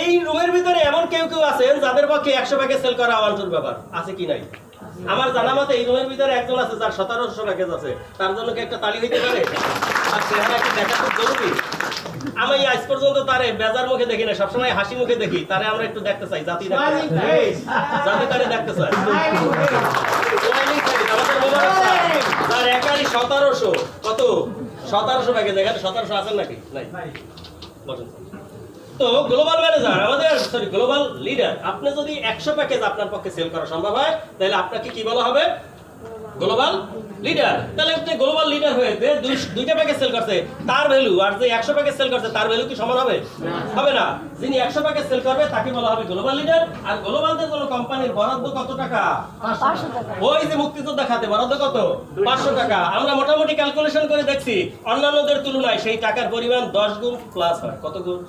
এই রুমের ভিতরে এমন কেউ কেউ আছেন যাদের পক্ষে 100 প্যাকেজ সেল করা আওয়ান্তুর ব্যাপার আছে কি নাই? আমার জানা মতে এই রুমের ভিতরে একজন আছে যার 1700 প্যাকেজ আছে। তার জন্য কি একটা তালি হইতে পারে? আর চেহারা কি দেখা খুব জরুরি? আমি আজ পর্যন্ত তারে বেজার মুখে দেখি না, সবসময় হাসি মুখে দেখি। তারে আমরা একটু দেখতে চাই, জাতি তারে দেখতে চাই। আমাদের মোবারক তার একারই 1700 কত 1700 প্যাকেজ। এখানে 1700 আছেন নাকি? নাই। তো গ্লোবাল ম্যানেজার আমাদের গ্লোবাল লিডার, আপনি যদি 100 প্যাকেজ আপনার পক্ষে সেল করা সম্ভব হয় তাহলে আপনাকে কি বলা হবে? Global leader. তাহলে আপনি গ্লোবাল লিডার হয়ে দুইটা প্যাকেজ সেল করছে, তার ভ্যালু আর যে 100 প্যাকেজ সেল করছে তার ভ্যালু কি সমান হবে? হবে না। যিনি 100 প্যাকেজ সেল করবে তাকে বলা হবে গ্লোবাল লিডার। আর গ্লোবালদের জন্য কোম্পানির বরাদ্দ কত টাকা? 500 টাকা। ওই যে মুক্তিযোদ্ধা খাতে বরাদ্দ কত? 500 টাকা। আমরা মোটামুটি ক্যালকুলেশন করে দেখছি অন্যান্যদের তুলনায় সেই টাকার পরিমাণ 10 গুণ প্লাস হয়। কত গুণ?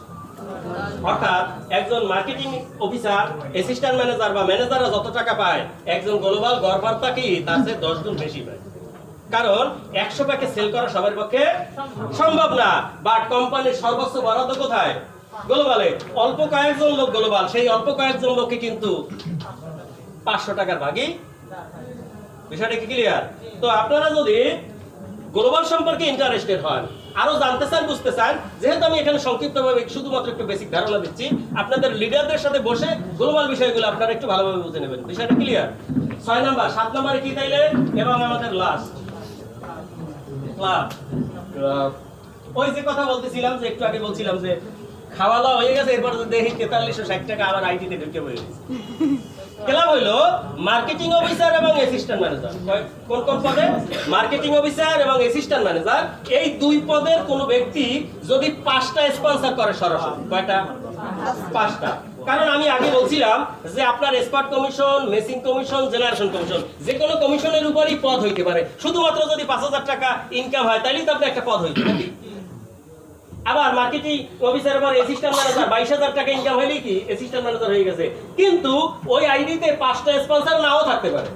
অর্থাৎ একজন মার্কেটিং অফিসার, অ্যাসিস্ট্যান্ট ম্যানেজার বা ম্যানেজাররা যত টাকা পায় একজন গ্লোবাল গড়বার্তা কি তার চেয়ে 10 গুণ বেশি পায়। কারণ 100 প্যাকেজ সেল করা সবার পক্ষে সম্ভব না। বাট কোম্পানির সর্বোচ্চ বরাদ্দ কোথায়? গ্লোবালে। অল্প কয়েকজন লোক গ্লোবাল, সেই অল্প কয়েকজন লোককে কিন্তু 500 টাকার ভাগই। বিষয়টা কি ক্লিয়ার? তো আপনারা যদি গ্লোবাল সম্পর্কে ইন্টারেস্টেড হন, আরো জানতে চান, বুঝতে চান, যেহেতু আমি এখানে সংক্ষিপ্তভাবে শুধুমাত্র একটু বেসিক ধারণা দিচ্ছি, আপনাদের লিডারদের সাথে বসে গ্লোবাল বিষয়গুলো আপনারা একটু ভালোভাবে বুঝে নেবেন। বিষয়টা ক্লিয়ার? 6 নাম্বার 7 নাম্বারে কি তাইলে? এবং আমাদের লাস্ট ক্লাব। ওই যে কথা বলতেছিলাম, যে একটু আগে বলছিলাম যে খাওয়া দাওয়া হয়ে গেছে, এরপর দেখি 4360 টাকা আবার আইটিতে ঢুকে পড়ে গেছে। ক্লাব হইলো মার্কেটিং অফিসার এবং অ্যাসিস্ট্যান্ট ম্যানেজার। কোন কোন পদে? মার্কেটিং অফিসার এবং অ্যাসিস্ট্যান্ট ম্যানেজার। এই দুই পদের কোন ব্যক্তি যদি 5টা স্পন্সর করে সরাসরি, কয়টা? 5টা। কারণ আমি আগে বলছিলাম যে আপনার expert commission, messing commission, generation commission, যে কোনো কমিশনের উপরই পদ হইতে পারে। শুধুমাত্র যদি 5000 টাকা ইনকাম হয় তাহলেই তো আপনার একটা পদ হইতে পারে। আবার মার্কেটিং অফিসার বা অ্যাসিস্ট্যান্ট ম্যানেজার 22000 টাকা ইনকাম হইলেই কি অ্যাসিস্ট্যান্ট ম্যানেজার হয়ে গেছে। কিন্তু ওই আইডিতে 5টা স্পন্সর নাও থাকতে পারে।